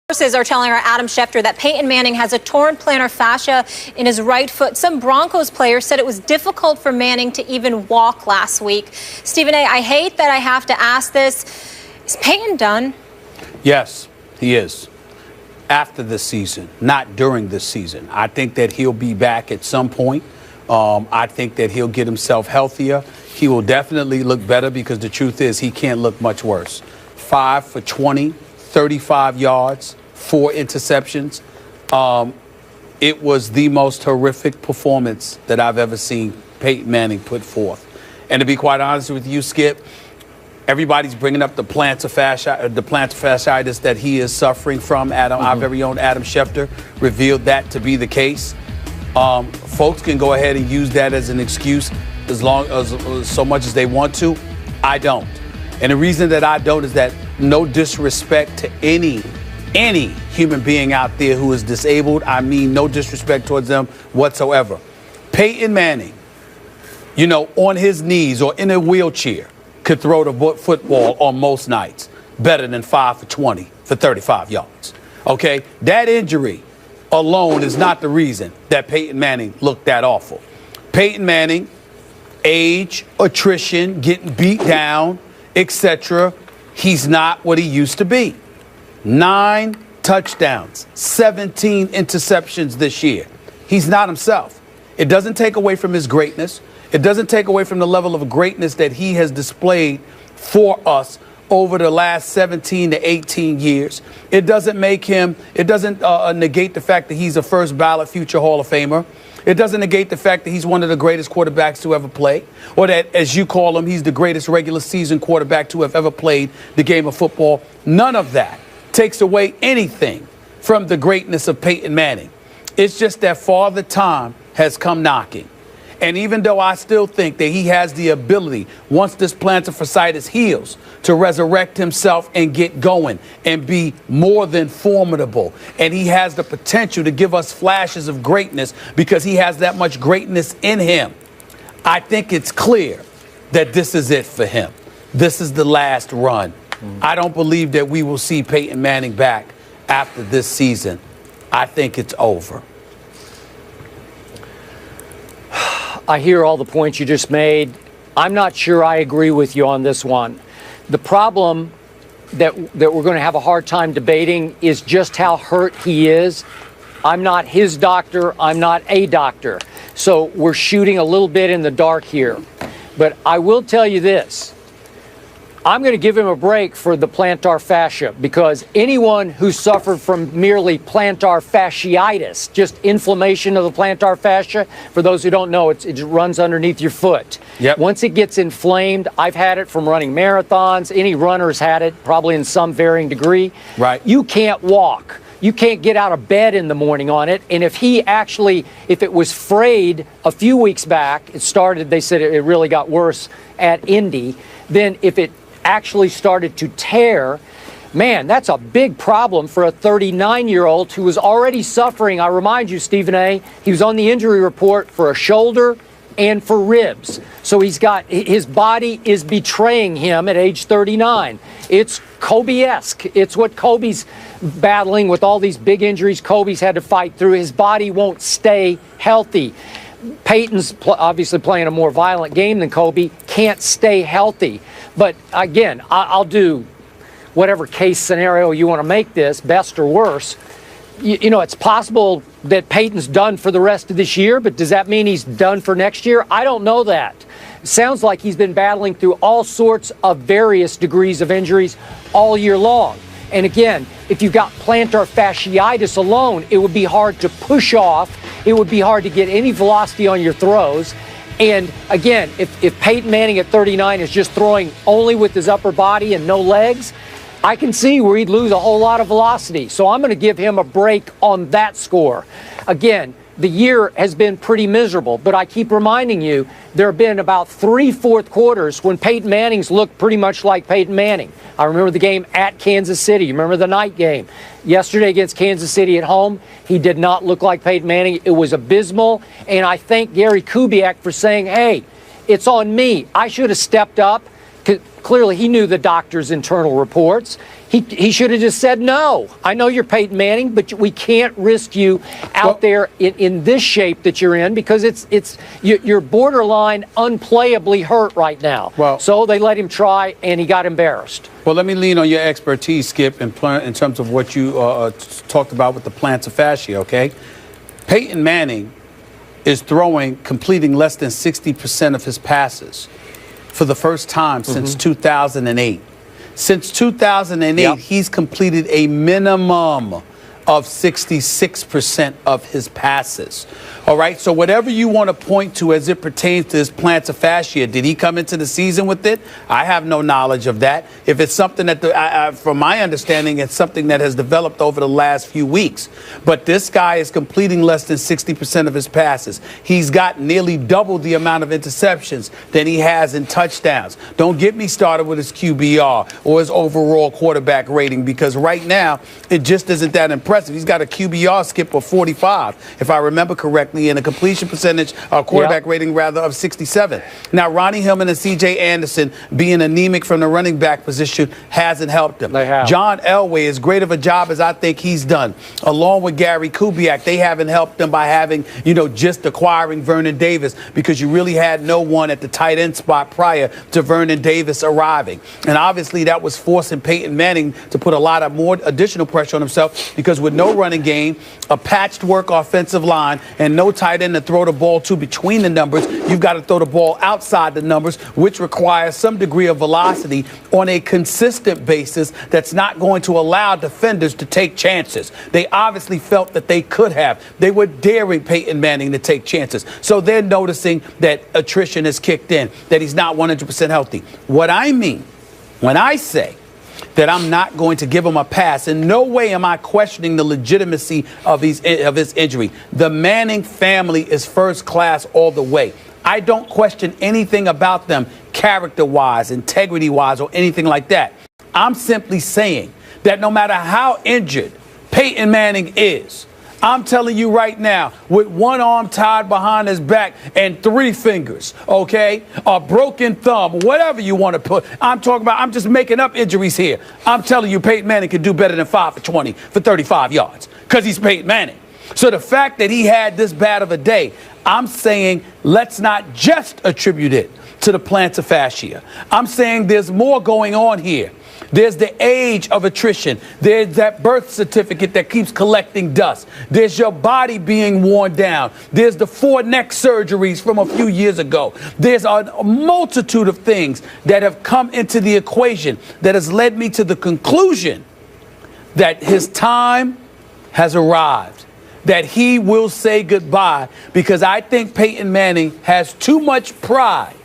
Sources are telling our Adam Schefter that Peyton Manning has a torn plantar fascia in his right foot. Some Broncos players said it was difficult for Manning to even walk last week. Stephen A., I hate that I have to ask this. Is Peyton done? Yes, he is. After this season, not during this season. I think that he'll be back at some point. I think that he'll get himself healthier. He will definitely look better because the truth is he can't look much worse. 5 for 20. 35 yards, 4 interceptions. It was the most horrific performance that I've ever seen Peyton Manning put forth. And to be quite honest with you, Skip, everybody's bringing up the plantar fasciitis that he is suffering from. Our very own Adam Schefter revealed that to be the case. Folks can go ahead and use that as an excuse so much as they want to. I don't. And the reason that I don't is that no disrespect to any human being out there who is disabled. I mean, no disrespect towards them whatsoever. Peyton Manning, on his knees or in a wheelchair, could throw the football on most nights better than 5 for 20 for 35 yards. Okay? That injury alone is not the reason that Peyton Manning looked that awful. Peyton Manning, age, attrition, getting beat down, etc. He's not what he used to be. 9 touchdowns, 17 interceptions this year. He's not himself. It doesn't take away from his greatness. It doesn't take away from the level of greatness that he has displayed for us over the last 17 to 18 years. It doesn't negate the fact that he's a first ballot future Hall of Famer. It doesn't negate the fact that he's one of the greatest quarterbacks to ever play, or that, as you call him, he's the greatest regular season quarterback to have ever played the game of football. None of that takes away anything from the greatness of Peyton Manning. It's just that Father Time has come knocking. And even though I still think that he has the ability, once this plantar fasciitis heals, to resurrect himself and get going and be more than formidable, and he has the potential to give us flashes of greatness because he has that much greatness in him, I think it's clear that this is it for him. This is the last run. I don't believe that we will see Peyton Manning back after this season. I think it's over. I hear all the points you just made. I'm not sure I agree with you on this one. The problem that we're going to have a hard time debating is just how hurt he is. I'm not his doctor. I'm not a doctor. So we're shooting a little bit in the dark here. But I will tell you this. I'm going to give him a break for the plantar fascia because anyone who suffered from merely plantar fasciitis, just inflammation of the plantar fascia, for those who don't know, it runs underneath your foot. Yep. Once it gets inflamed, I've had it from running marathons. Any runner's had it, probably in some varying degree. Right. You can't walk. You can't get out of bed in the morning on it. And if it was frayed a few weeks back, they said it really got worse at Indy, then if it actually started to tear, man, that's a big problem for a 39-year-old who was already suffering. I remind you, Stephen A., he was on the injury report for a shoulder and for ribs. So his body is betraying him at age 39. It's Kobe-esque. It's what Kobe's battling with all these big injuries Kobe's had to fight through. His body won't stay healthy. Peyton's obviously playing a more violent game than Kobe, can't stay healthy. But again, I'll do whatever case scenario you want to make this, best or worse. It's possible that Peyton's done for the rest of this year, but does that mean he's done for next year? I don't know that. It sounds like he's been battling through all sorts of various degrees of injuries all year long. And again, if you've got plantar fasciitis alone, it would be hard to push off. It would be hard to get any velocity on your throws. And again, if Peyton Manning at 39 is just throwing only with his upper body and no legs, I can see where he'd lose a whole lot of velocity. So I'm going to give him a break on that score. Again, the year has been pretty miserable, but I keep reminding you, there have been about 3 fourth quarters when Peyton Manning's looked pretty much like Peyton Manning. I remember the game at Kansas City. You remember the night game. Yesterday against Kansas City at home, he did not look like Peyton Manning. It was abysmal, and I thank Gary Kubiak for saying, hey, it's on me. I should have stepped up. Clearly, he knew the doctor's internal reports. He should have just said no. I know you're Peyton Manning, but we can't risk you out there in this shape that you're in because you're borderline unplayably hurt right now. Well, so they let him try, and he got embarrassed. Well, let me lean on your expertise, Skip, in terms of what you talked about with the plantar fascia, okay? Peyton Manning is completing less than 60% of his passes for the first time since 2008. Since 2008, he's completed a minimum of 66% of his passes. All right, so whatever you want to point to as it pertains to his plantar fascia, did he come into the season with it? I have no knowledge of that. If it's something that, from my understanding, it's something that has developed over the last few weeks. But this guy is completing less than 60% of his passes. He's got nearly double the amount of interceptions than he has in touchdowns. Don't get me started with his QBR or his overall quarterback rating, because right now it just isn't that impressive. He's got a QBR, Skip, of 45, if I remember correctly, and a completion percentage, quarterback rating rather, of 67. Now, Ronnie Hillman and C.J. Anderson being anemic from the running back position hasn't helped him. They have. John Elway, as great of a job as I think he's done, along with Gary Kubiak, they haven't helped him by having, just acquiring Vernon Davis, because you really had no one at the tight end spot prior to Vernon Davis arriving. And obviously that was forcing Peyton Manning to put a lot of more additional pressure on himself, because with no running game, a patchwork offensive line, and no tight end to throw the ball to between the numbers, you've got to throw the ball outside the numbers, which requires some degree of velocity on a consistent basis that's not going to allow defenders to take chances. They obviously felt that they could have. They were daring Peyton Manning to take chances. So they're noticing that attrition has kicked in, that he's not 100% healthy. What I mean when I say that I'm not going to give him a pass, in no way am I questioning the legitimacy of his injury. The Manning family is first class all the way. I don't question anything about them character-wise, integrity-wise, or anything like that. I'm simply saying that no matter how injured Peyton Manning is, I'm telling you right now, with one arm tied behind his back and 3 fingers, okay, a broken thumb, whatever you want to put. I'm just making up injuries here. I'm telling you, Peyton Manning can do better than 5 for 20 for 35 yards because he's Peyton Manning. So the fact that he had this bad of a day, I'm saying let's not just attribute it to the plantar fascia. I'm saying there's more going on here. There's the age of attrition. There's that birth certificate that keeps collecting dust. There's your body being worn down. There's the 4 neck surgeries from a few years ago. There's a multitude of things that have come into the equation that has led me to the conclusion that his time has arrived, that he will say goodbye, because I think Peyton Manning has too much pride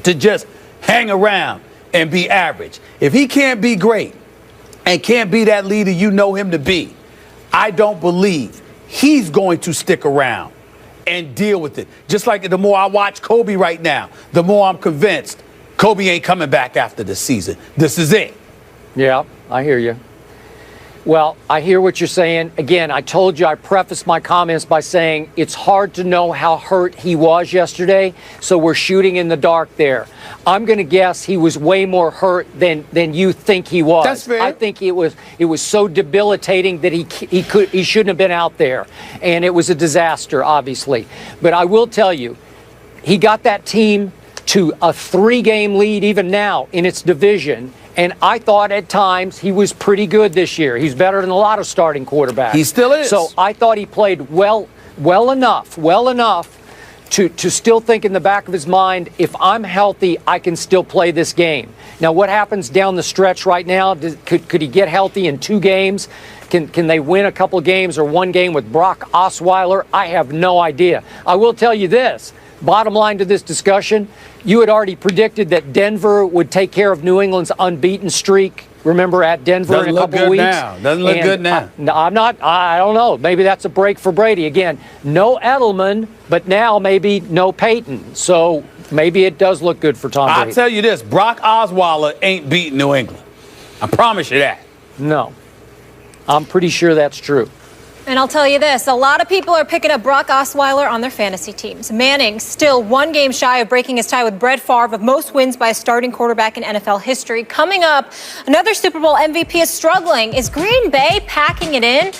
to just hang around and be average. If he can't be great and can't be that leader you know him to be, I don't believe he's going to stick around and deal with it. Just like the more I watch Kobe right now, the more I'm convinced Kobe ain't coming back after this season. This is it. Yeah, I hear you. Well, I hear what you're saying. Again, I told you, I prefaced my comments by saying it's hard to know how hurt he was yesterday, so we're shooting in the dark there. I'm going to guess he was way more hurt than you think he was. That's fair. I think it was so debilitating that he shouldn't have been out there, and it was a disaster, obviously. But I will tell you, he got that team to a 3-game lead even now in its division. And I thought at times he was pretty good this year. He's better than a lot of starting quarterbacks. He still is. So I thought he played well enough to still think in the back of his mind, if I'm healthy, I can still play this game. Now, what happens down the stretch right now? Could he get healthy in 2 games? Can they win a couple games or 1 game with Brock Osweiler? I have no idea. I will tell you this. Bottom line to this discussion, you had already predicted that Denver would take care of New England's unbeaten streak. Remember, at Denver in a couple of weeks. Doesn't look good now. I don't know. Maybe that's a break for Brady. Again, no Edelman, but now maybe no Peyton. So maybe it does look good for Tom Brady. I'll tell you this, Brock Osweiler ain't beating New England. I promise you that. No. I'm pretty sure that's true. And I'll tell you this, a lot of people are picking up Brock Osweiler on their fantasy teams. Manning still one game shy of breaking his tie with Brett Favre of most wins by a starting quarterback in NFL history. Coming up, another Super Bowl MVP is struggling. Is Green Bay packing it in?